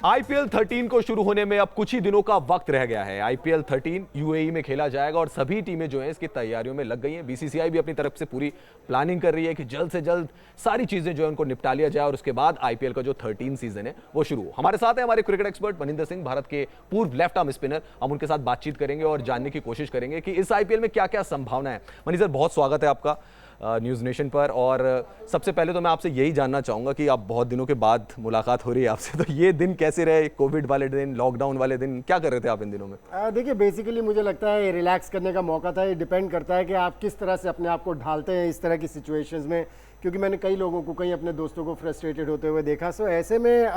IPL 13 को शुरू होने में अब कुछ ही दिनों का वक्त रह गया है। आईपीएल 13 यूएई में खेला जाएगा और सभी टीमें जो हैं इसकी तैयारियों में लग गई हैं। बीसीसीआई भी अपनी तरफ से पूरी प्लानिंग कर रही है कि जल्द से जल्द सारी चीजें जो है उनको निपटा लिया जाए और उसके बाद आईपीएल का जो 13 सीजन है वो शुरू हो। हमारे साथ है हमारे क्रिकेट एक्सपर्ट मनिंदर सिंह, भारत के पूर्व लेफ्ट आर्म स्पिनर। हम उनके साथ बातचीत करेंगे और जानने की कोशिश करेंगे कि इस आईपीएल में क्या क्या संभावना है। मनी सर, बहुत स्वागत है आपका न्यूज़ नेशन पर। और सबसे पहले तो मैं आपसे यही जानना चाहूँगा कि आप बहुत दिनों के बाद मुलाकात हो रही है आपसे, तो ये दिन कैसे रहे? कोविड वाले दिन, लॉकडाउन वाले दिन, क्या कर रहे थे आप इन दिनों में? देखिए, बेसिकली मुझे लगता है रिलैक्स करने का मौका था। ये डिपेंड करता है कि आप किस तरह से अपने आप को ढालते हैं इस तरह की सिचुएशंस में, क्योंकि मैंने कई लोगों को, कई अपने दोस्तों को फ्रस्ट्रेटेड होते हुए देखा। सो ऐसे में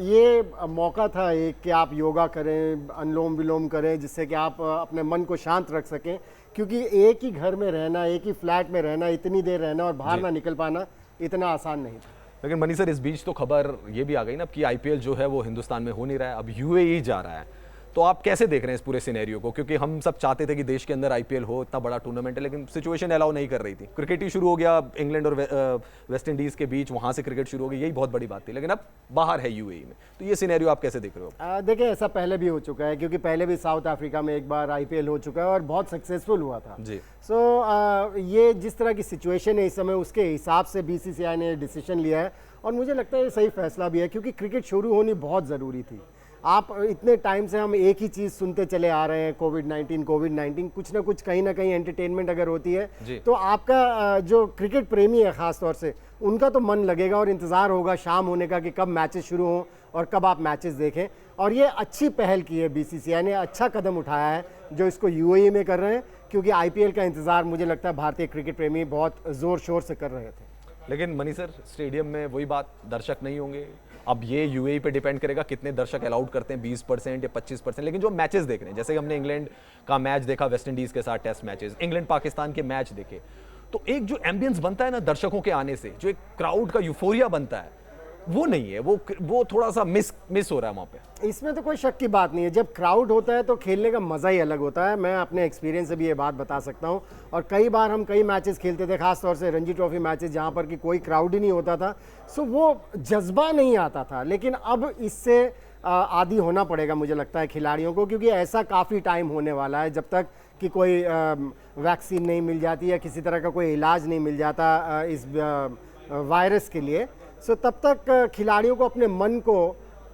ये मौका था एक कि आप योगा करें, अनुलोम विलोम करें, जिससे कि आप अपने मन को शांत रख सकें, क्योंकि एक ही घर में रहना, एक ही फ्लैट में रहना, इतनी देर रहना और बाहर ना निकल पाना इतना आसान नहीं था। लेकिन मनी सर, इस बीच तो खबर ये भी आ गई ना कि आईपीएल जो है वो हिंदुस्तान में हो नहीं रहा है, अब यूएई जा रहा है। तो आप कैसे देख रहे हैं इस पूरे सिनेरियो को? क्योंकि हम सब चाहते थे कि देश के अंदर आईपीएल हो, इतना बड़ा टूर्नामेंट है, लेकिन सिचुएशन अलाउ नहीं कर रही थी। क्रिकेट ही शुरू हो गया इंग्लैंड और वेस्ट इंडीज के बीच, वहां से क्रिकेट शुरू हो गई, यही बहुत बड़ी बात थी। लेकिन अब बाहर है यूएई में, तो ये सिनेरियो आप कैसे देख रहे हो? देखिए, ऐसा पहले भी हो चुका है, क्योंकि पहले भी साउथ अफ्रीका में एक बार आईपीएल हो चुका है और बहुत सक्सेसफुल हुआ था जी। सो ये जिस तरह की सिचुएशन है इस समय, उसके हिसाब से बीसीसीआई ने डिसीजन लिया है और मुझे लगता है ये सही फैसला भी है, क्योंकि क्रिकेट शुरू होनी बहुत ज़रूरी थी। आप इतने टाइम से हम एक ही चीज़ सुनते चले आ रहे हैं, कोविड 19, कुछ ना कुछ कहीं ना कहीं एंटरटेनमेंट अगर होती है तो आपका जो क्रिकेट प्रेमी है ख़ास तौर से, उनका तो मन लगेगा और इंतज़ार होगा शाम होने का कि कब मैचेस शुरू हों और कब आप मैचेस देखें। और ये अच्छी पहल की है बीसीसीआई ने, अच्छा कदम उठाया है जो इसको यूएई में कर रहे हैं, क्योंकि आईपीएल का इंतज़ार मुझे लगता है भारतीय क्रिकेट प्रेमी बहुत ज़ोर शोर से कर रहे थे। लेकिन मनी सर, स्टेडियम में वही बात, दर्शक नहीं होंगे। अब ये यूएई पे डिपेंड करेगा कितने दर्शक अलाउड करते हैं, 20% या 25%। लेकिन जो मैचेस देख रहे हैं, जैसे हमने इंग्लैंड का मैच देखा वेस्ट इंडीज के साथ, टेस्ट मैचेस, इंग्लैंड पाकिस्तान के मैच देखे, तो एक जो एम्बियंस बनता है ना दर्शकों के आने से, जो एक क्राउड का यूफोरिया बनता है, वो नहीं है। वो थोड़ा सा मिस हो रहा है वहाँ पे। इसमें तो कोई शक की बात नहीं है। जब क्राउड होता है तो खेलने का मज़ा ही अलग होता है। मैं अपने एक्सपीरियंस से भी ये बात बता सकता हूँ। और कई बार हम कई मैचेस खेलते थे, खास तौर से रणजी ट्रॉफी मैचेस, जहाँ पर कि कोई क्राउड ही नहीं होता था। सो वो जज्बा नहीं आता था। लेकिन अब इससे आदी होना पड़ेगा मुझे लगता है खिलाड़ियों को, क्योंकि ऐसा काफ़ी टाइम होने वाला है जब तक कि कोई वैक्सीन नहीं मिल जाती या किसी तरह का कोई इलाज नहीं मिल जाता इस वायरस के लिए। सो तब तक खिलाड़ियों को अपने मन को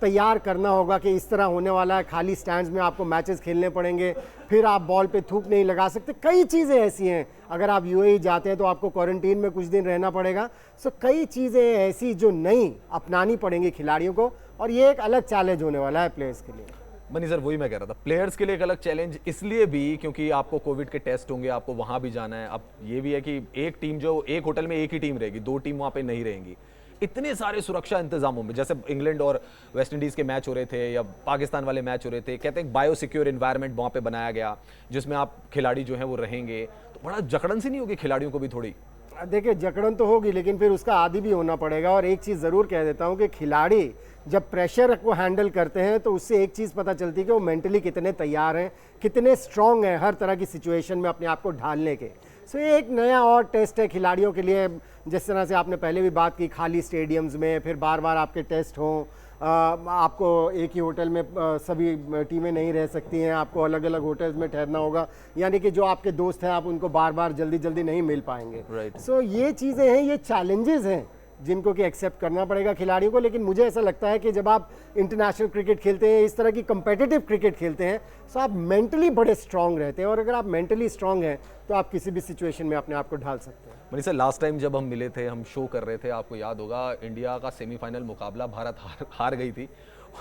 तैयार करना होगा कि इस तरह होने वाला है, खाली स्टैंड्स में आपको मैचेस खेलने पड़ेंगे, फिर आप बॉल पे थूक नहीं लगा सकते। कई चीज़ें ऐसी हैं, अगर आप यूएई जाते हैं तो आपको क्वारंटीन में कुछ दिन रहना पड़ेगा। सो कई चीज़ें ऐसी जो नई अपनानी पड़ेंगी खिलाड़ियों को, और ये एक अलग चैलेंज होने वाला है प्लेयर्स के लिए। मनी सर, वही मैं कह रहा था, प्लेयर्स के लिए एक अलग चैलेंज इसलिए भी क्योंकि आपको कोविड के टेस्ट होंगे, आपको वहाँ भी जाना है। अब ये भी है कि एक टीम, जो एक होटल में एक ही टीम रहेगी, 2 टीम वहाँ पे नहीं रहेंगी। इतने सारे सुरक्षा इंतजामों में, जैसे इंग्लैंड और वेस्ट इंडीज के मैच हो रहे थे या पाकिस्तान वाले मैच हो रहे थे, कहते हैं बायो सिक्योर एनवायरनमेंट वहाँ पे बनाया गया, जिसमें आप खिलाड़ी जो हैं वो रहेंगे, तो बड़ा जकड़न सी नहीं होगी खिलाड़ियों को भी थोड़ी? देखिए, जकड़न तो होगी, लेकिन फिर उसका आदी भी होना पड़ेगा। और एक चीज़ ज़रूर कह देता हूँ कि खिलाड़ी जब प्रेशर को हैंडल करते हैं तो उससे एक चीज़ पता चलती है कि वो मेंटली कितने तैयार हैं, कितने स्ट्रांग हैं हर तरह की सिचुएशन में अपने आप को ढालने के। सो ये एक नया और टेस्ट है खिलाड़ियों के लिए। जिस तरह से आपने पहले भी बात की, खाली स्टेडियम्स में फिर बार बार आपके टेस्ट हों, आपको एक ही होटल में सभी टीमें नहीं रह सकती हैं, आपको अलग अलग होटल्स में ठहरना होगा, यानी कि जो आपके दोस्त हैं आप उनको बार बार जल्दी जल्दी नहीं मिल पाएंगे। सो ये चीज़ें हैं, ये चैलेंजेस हैं जिनको कि एक्सेप्ट करना पड़ेगा खिलाड़ियों को। लेकिन मुझे ऐसा लगता है कि जब आप इंटरनेशनल क्रिकेट खेलते हैं, इस तरह की कंपेटिटिव क्रिकेट खेलते हैं, तो आप मेंटली बड़े स्ट्रांग रहते हैं, और अगर आप मेंटली स्ट्रांग हैं तो आप किसी भी सिचुएशन में अपने आप को ढाल सकते हैं। मनी सर, लास्ट टाइम जब हम मिले थे, हम शो कर रहे थे, आपको याद होगा, इंडिया का सेमीफाइनल मुकाबला भारत हार गई थी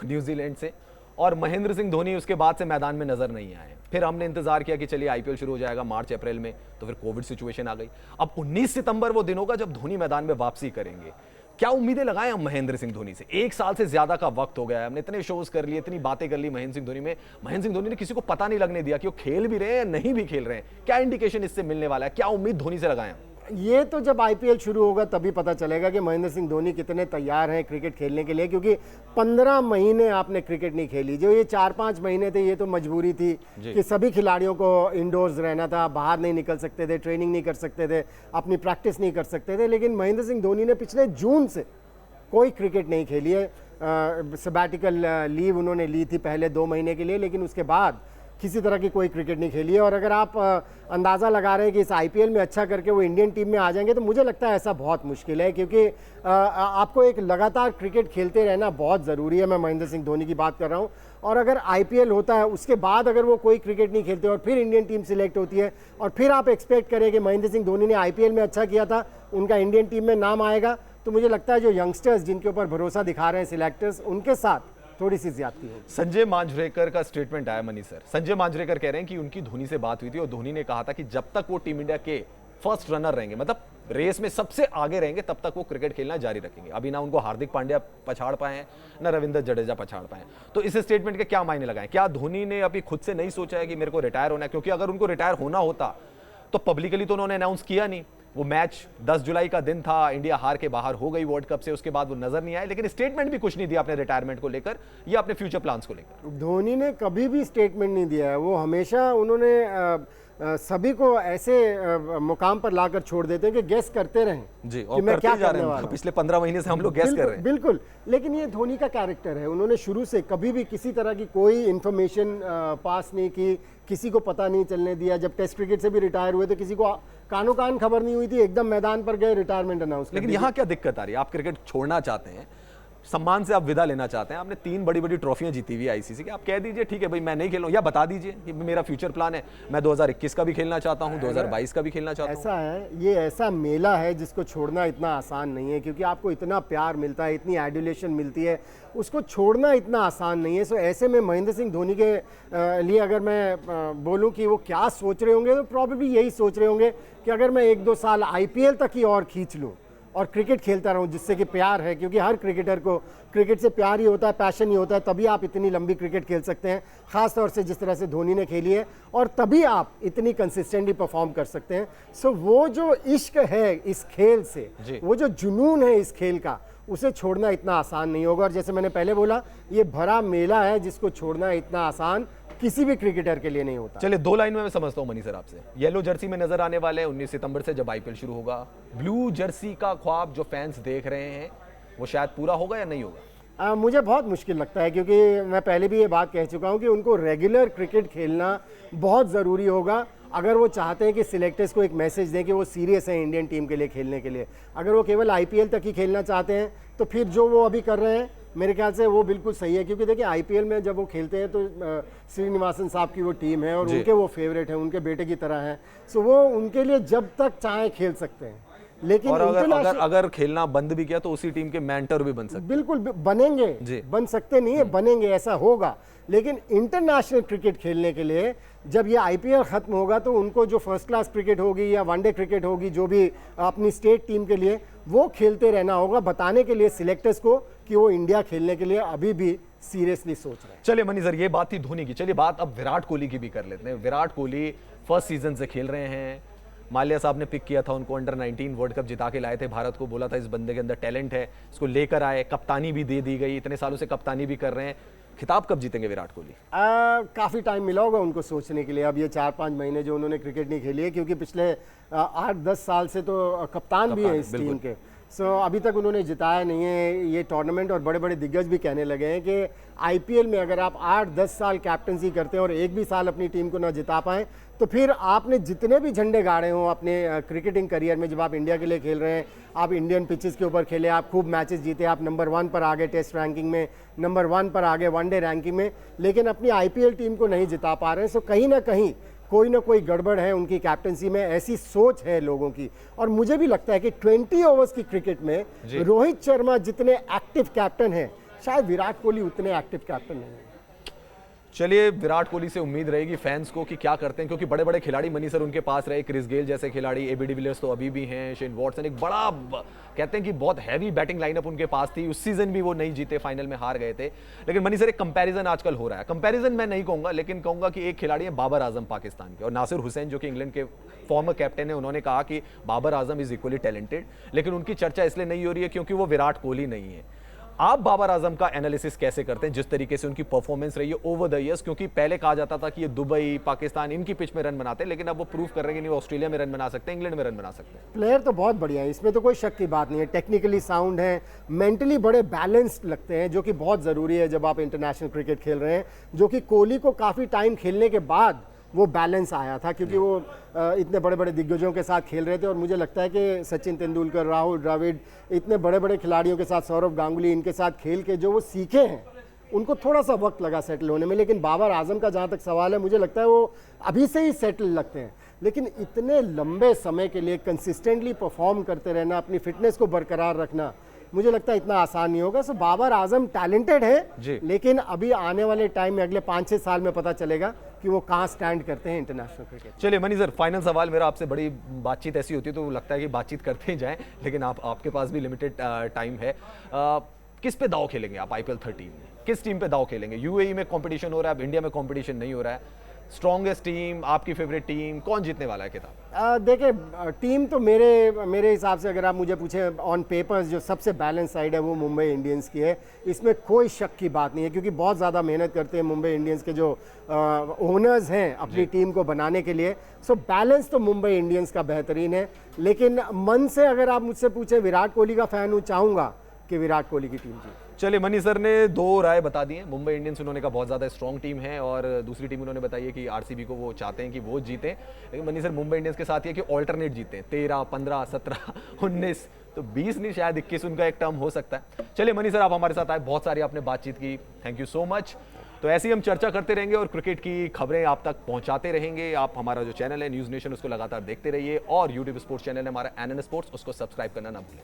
न्यूजीलैंड से, और महेंद्र सिंह धोनी उसके बाद से मैदान में नजर नहीं आए। फिर हमने इंतजार किया कि चलिए आईपीएल शुरू हो जाएगा मार्च अप्रैल में, तो फिर कोविड सिचुएशन आ गई। अब 19 सितंबर वो दिन होगा जब धोनी मैदान में वापसी करेंगे। क्या उम्मीदें लगाएं हम महेंद्र सिंह धोनी से? 1 साल से ज्यादा का वक्त हो गया है, हमने इतने शोज कर लिए, इतनी बातें कर ली महेंद्र सिंह धोनी में। महेंद्र सिंह धोनी ने किसी को पता नहीं लगने दिया कि वो खेल भी रहे हैं या नहीं भी खेल रहे हैं। क्या इंडिकेशन इससे मिलने वाला है? क्या उम्मीद धोनी से लगाएं? ये तो जब आईपीएल शुरू होगा तभी पता चलेगा कि महेंद्र सिंह धोनी कितने तैयार हैं क्रिकेट खेलने के लिए, क्योंकि 15 महीने आपने क्रिकेट नहीं खेली। जो ये 4-5 महीने थे, ये तो मजबूरी थी कि सभी खिलाड़ियों को इंडोर्स रहना था, बाहर नहीं निकल सकते थे, ट्रेनिंग नहीं कर सकते थे, अपनी प्रैक्टिस नहीं कर सकते थे। लेकिन महेंद्र सिंह धोनी ने पिछले जून से कोई क्रिकेट नहीं खेली है। सबैटिकल लीव उन्होंने ली थी पहले 2 महीने के लिए, लेकिन उसके बाद किसी तरह की कोई क्रिकेट नहीं खेली है। और अगर आप अंदाज़ा लगा रहे हैं कि इस आईपीएल में अच्छा करके वो इंडियन टीम में आ जाएंगे, तो मुझे लगता है ऐसा बहुत मुश्किल है, क्योंकि आपको एक लगातार क्रिकेट खेलते रहना बहुत ज़रूरी है। मैं महेंद्र सिंह धोनी की बात कर रहा हूँ। और अगर आईपीएल होता है उसके बाद अगर वो कोई क्रिकेट नहीं खेलते और फिर इंडियन टीम सिलेक्ट होती है, और फिर आप एक्सपेक्ट करें कि महेंद्र सिंह धोनी ने आईपीएल में अच्छा किया था, उनका इंडियन टीम में नाम आएगा, तो मुझे लगता है जो यंगस्टर्स जिनके ऊपर भरोसा दिखा रहे हैं सिलेक्टर्स, उनके साथ थोड़ी सी ज्यादती होगी। संजय मांजरेकर का स्टेटमेंट आया मनी सर। संजय मांजरेकर कह रहे हैं कि उनकी धोनी से बात हुई थी और धोनी ने कहा था कि जब तक वो टीम इंडिया के फर्स्ट रनर रहेंगे, मतलब रेस में सबसे आगे रहेंगे, तब तक वो क्रिकेट खेलना जारी रखेंगे। अभी ना उनको हार्दिक पांड्या पछाड़ पाए हैं, ना रविंद्र जडेजा पछाड़ पाए हैं। तो इस स्टेटमेंट के क्या मायने लगाएं? क्या धोनी ने अभी खुद से नहीं सोचा है कि मेरे को रिटायर होना है? क्योंकि अगर उनको रिटायर होना होता तो पब्लिकली तो उन्होंने अनाउंस किया नहीं। वो मैच 10 जुलाई का दिन था, इंडिया हार के बाहर हो गई वर्ल्ड कप से, उसके बाद वो नजर नहीं आए, लेकिन स्टेटमेंट भी कुछ नहीं दिया अपने रिटायरमेंट को लेकर या अपने फ्यूचर प्लान्स को लेकर। धोनी ने कभी भी स्टेटमेंट नहीं दिया है। वो हमेशा उन्होंने सभी को ऐसे मुकाम पर लाकर छोड़ देते हैं कि गेस करते रहें जी, कि मैं क्या करने वाला हूं। पिछले 15 महीने से हम लोग गेस कर रहे हैं। बिल्कुल, लेकिन ये धोनी का कैरेक्टर है। उन्होंने शुरू से कभी भी किसी तरह की कोई इंफॉर्मेशन पास नहीं की, किसी को पता नहीं चलने दिया। जब टेस्ट क्रिकेट से भी रिटायर हुए तो किसी को कानो कान खबर नहीं हुई थी, एकदम मैदान पर गए, रिटायरमेंट अनाउंस। लेकिन यहाँ क्या दिक्कत आ रही है? आप क्रिकेट छोड़ना चाहते हैं, सम्मान से आप विदा लेना चाहते हैं, आपने 3 बड़ी बड़ी ट्रॉफियां जीती हुई आईसीसी की, आप कह दीजिए ठीक है भाई मैं नहीं खेलूं, या बता दीजिए कि मेरा फ्यूचर प्लान है, मैं 2021 का भी खेलना चाहता हूं, 2022 का भी खेलना चाहता हूं। ऐसा है, ये ऐसा मेला है जिसको छोड़ना इतना आसान नहीं है, क्योंकि आपको इतना प्यार मिलता है, इतनी एडुलेशन मिलती है, उसको छोड़ना इतना आसान नहीं है। सो ऐसे में महेंद्र सिंह धोनी के लिए अगर मैं बोलूं कि वो क्या सोच रहे होंगे, तो प्रॉब्लली यही सोच रहे होंगे कि अगर मैं 1-2 साल आईपीएल तक ही और खींच लूं और क्रिकेट खेलता रहूं, जिससे कि प्यार है, क्योंकि हर क्रिकेटर को क्रिकेट से प्यार ही होता है, पैशन ही होता है, तभी आप इतनी लंबी क्रिकेट खेल सकते हैं, खास तौर से जिस तरह से धोनी ने खेली है, और तभी आप इतनी कंसिस्टेंटली परफॉर्म कर सकते हैं। सो वो जो इश्क है इस खेल से, वो जो जुनून है इस खेल का, उसे छोड़ना इतना आसान नहीं होगा। और जैसे मैंने पहले बोला, ये भरा मेला है जिसको छोड़ना इतना आसान किसी भी क्रिकेटर के लिए नहीं होता। चलिए 2 लाइन में मैं समझता हूं मनी सर आपसे। येलो जर्सी में नजर आने वाले हैं 19 सितंबर से जब आईपीएल शुरू होगा। ब्लू जर्सी का ख्वाब जो फैंस देख रहे हैं वो शायद पूरा होगा या नहीं होगा? मुझे बहुत मुश्किल लगता है, क्योंकि मैं पहले भी ये बात कह चुका हूं कि उनको रेगुलर क्रिकेट खेलना बहुत ज़रूरी होगा अगर वो चाहते हैं कि सिलेक्टर्स को एक मैसेज दें कि वो सीरियस हैं इंडियन टीम के लिए खेलने के लिए। अगर वो केवल आईपीएल तक ही खेलना चाहते हैं तो फिर जो वो अभी कर रहे हैं मेरे ख्याल से वो बिल्कुल सही है, क्योंकि देखिए आईपीएल में जब वो खेलते हैं तो श्रीनिवासन साहब की वो टीम है और उनके वो फेवरेट हैं, उनके बेटे की तरह हैं। सो वो उनके लिए जब तक चाहे खेल सकते हैं, लेकिन और अगर खेलना बंद भी किया तो उसी टीम के मेंटर भी बन सकते हैं। बिल्कुल बनेंगे, बन सकते नहीं है, बनेंगे, ऐसा होगा। लेकिन इंटरनेशनल क्रिकेट खेलने के लिए जब ये आईपीएल खत्म होगा तो उनको जो फर्स्ट क्लास क्रिकेट होगी या वनडे क्रिकेट होगी, जो भी अपनी स्टेट टीम के लिए, वो खेलते रहना होगा, बताने के लिए सिलेक्टर्स को कि वो इंडिया खेलने के लिए अभी भी सीरियसली सोच रहे हैं। चलिए मनी सर, ये बात थी धोनी की। चलिए बात अब विराट कोहली की भी कर लेते हैं। विराट कोहली फर्स्ट सीजन से खेल रहे हैं। माल्या साहब ने पिक किया था उनको, अंडर 19 वर्ल्ड कप जिता के लाए थे भारत को, बोला था इस बंदे के अंदर टैलेंट है, इसको लेकर आए, कप्तानी भी दे दी गई, इतने सालों से कप्तानी भी कर रहे हैं। खिताब कब जीतेंगे विराट कोहली? काफ़ी टाइम मिला होगा उनको सोचने के लिए। अब ये 4-5 महीने जो उन्होंने क्रिकेट नहीं खेली है, क्योंकि पिछले 8-10 साल से तो कप्तान भी है इस टीम के। सो अभी तक उन्होंने जिताया नहीं है ये टूर्नामेंट, और बड़े बड़े दिग्गज भी कहने लगे हैं कि आईपीएल में अगर आप 8-10 साल कैप्टनसी करते हैं और एक भी साल अपनी टीम को ना जिता पाएं, तो फिर आपने जितने भी झंडे गाड़े हों अपने क्रिकेटिंग करियर में, जब आप इंडिया के लिए खेल रहे हैं, आप इंडियन पिचेस के ऊपर खेले, आप खूब मैचेस जीते, आप नंबर 1 पर आ गए टेस्ट रैंकिंग में, नंबर 1 पर आ गए वनडे रैंकिंग में, लेकिन अपनी आईपीएल टीम को नहीं जिता पा रहे हैं। सो कहीं ना कहीं कोई ना कोई गड़बड़ है उनकी कैप्टनसी में, ऐसी सोच है लोगों की। और मुझे भी लगता है कि 20 ओवर्स की क्रिकेट में रोहित शर्मा जितने एक्टिव कैप्टन हैं, शायद विराट कोहली उतने एक्टिव कैप्टन नहीं है। चलिए विराट कोहली से उम्मीद रहेगी फैंस को कि क्या करते हैं, क्योंकि बड़े बड़े खिलाड़ी मनी सर उनके पास रहे, क्रिस गेल जैसे खिलाड़ी, एबी डिविलियर्स तो अभी भी हैं, शेन वॉटसन, एक बड़ा कहते हैं कि बहुत हैवी बैटिंग लाइनअप उनके पास थी। उस सीजन भी वो नहीं जीते, फाइनल में हार गए थे। लेकिन मनी सर एक कंपैरिजन आजकल हो रहा है, कंपैरिजन मैं नहीं कहूंगा, लेकिन कहूंगा कि एक खिलाड़ी है बाबर आजम पाकिस्तान के, और नासिर हुसैन जो कि इंग्लैंड के फॉर्मर कैप्टन है, उन्होंने कहा कि Babar Azam is equally talented, लेकिन उनकी चर्चा इसलिए नहीं हो रही है क्योंकि वो विराट कोहली नहीं है। आप बाबर आजम का एनालिसिस कैसे करते हैं, जिस तरीके से उनकी परफॉर्मेंस रही है ओवर द ईयर्स? क्योंकि पहले कहा जाता था कि ये दुबई, पाकिस्तान, इनकी पिच में रन बनाते हैं, लेकिन अब वो प्रूव कर रहे हैं कि नहीं, वो ऑस्ट्रेलिया में रन बना सकते हैं, इंग्लैंड में रन बना सकते हैं। प्लेयर तो बहुत बढ़िया है, इसमें तो कोई शक की बात नहीं है। टेक्निकली साउंड है, मेंटली बड़े बैलेंस्ड लगते हैं, जो कि बहुत ज़रूरी है जब आप इंटरनेशनल क्रिकेट खेल रहे हैं। जो कि कोहली को काफ़ी टाइम खेलने के बाद वो बैलेंस आया था, क्योंकि वो इतने बड़े बड़े दिग्गजों के साथ खेल रहे थे। और मुझे लगता है कि सचिन तेंदुलकर, राहुल द्रविड़, इतने बड़े बड़े खिलाड़ियों के साथ, सौरव गांगुली, इनके साथ खेल के जो वो सीखे हैं, उनको थोड़ा सा वक्त लगा सेटल होने में। लेकिन बाबर आजम का जहाँ तक सवाल है, मुझे लगता है वो अभी से ही सेटल लगते हैं। लेकिन इतने लंबे समय के लिए कंसिस्टेंटली परफॉर्म करते रहना, अपनी फिटनेस को बरकरार रखना, मुझे लगता है इतना आसान नहीं होगा। सो बाबर आजम टैलेंटेड जी। है, लेकिन अभी आने वाले टाइम में, अगले 5-6 साल में पता चलेगा कि वो कहाँ स्टैंड करते हैं इंटरनेशनल क्रिकेट। चलिए मनी सर, फाइनल सवाल मेरा आपसे। बड़ी बातचीत ऐसी होती है तो लगता है कि बातचीत करते ही जाएं, लेकिन आपके पास भी लिमिटेड टाइम है। किस पे दाव खेलेंगे आप IPL 13 में? किस टीम पे दाव खेलेंगे? UAE में कंपटीशन हो रहा है, अब इंडिया में कंपटीशन नहीं हो रहा है। स्ट्रॉन्गेस्ट टीम, आपकी फेवरेट टीम, कौन जीतने वाला है खिताब? देखिए, टीम तो मेरे हिसाब से अगर आप मुझे पूछे, ऑन पेपर्स जो सबसे बैलेंस साइड है वो मुंबई इंडियंस की है। इसमें कोई शक की बात नहीं है, क्योंकि बहुत ज़्यादा मेहनत करते हैं मुंबई इंडियंस के जो ओनर्स हैं अपनी टीम को बनाने के लिए। सो बैलेंस तो मुंबई इंडियंस का बेहतरीन है। लेकिन मन से अगर आप मुझसे पूछे, विराट कोहली का फ़ैन हूँ, चाहूँगा कि विराट कोहली की टीम जीते। चलिए मनी सर ने 2 राय बता दी है। मुंबई इंडियंस उन्होंने कहा बहुत ज़्यादा स्ट्रॉन्ग टीम है, और दूसरी टीम उन्होंने बताई है कि RCB को वो चाहते हैं कि वो जीते। लेकिन मनी सर, मुंबई इंडियंस के साथ ये कि ऑल्टरनेट जीते, 13, 15, 17, 19, तो 20 नहीं, शायद 21 उनका एक टर्म हो सकता है। चलिए मनी सर, आप हमारे साथ आए, बहुत सारी आपने बातचीत की, थैंक यू सो मच। तो ऐसे ही हम चर्चा करते रहेंगे और क्रिकेट की खबरें आप तक पहुंचाते रहेंगे। आप हमारा जो चैनल है न्यूज़ नेशन, उसको लगातार देखते रहिए, और यूट्यूब स्पोर्ट्स चैनल है हमारा NN स्पोर्ट्स, उसको सब्सक्राइब करना ना भूलें।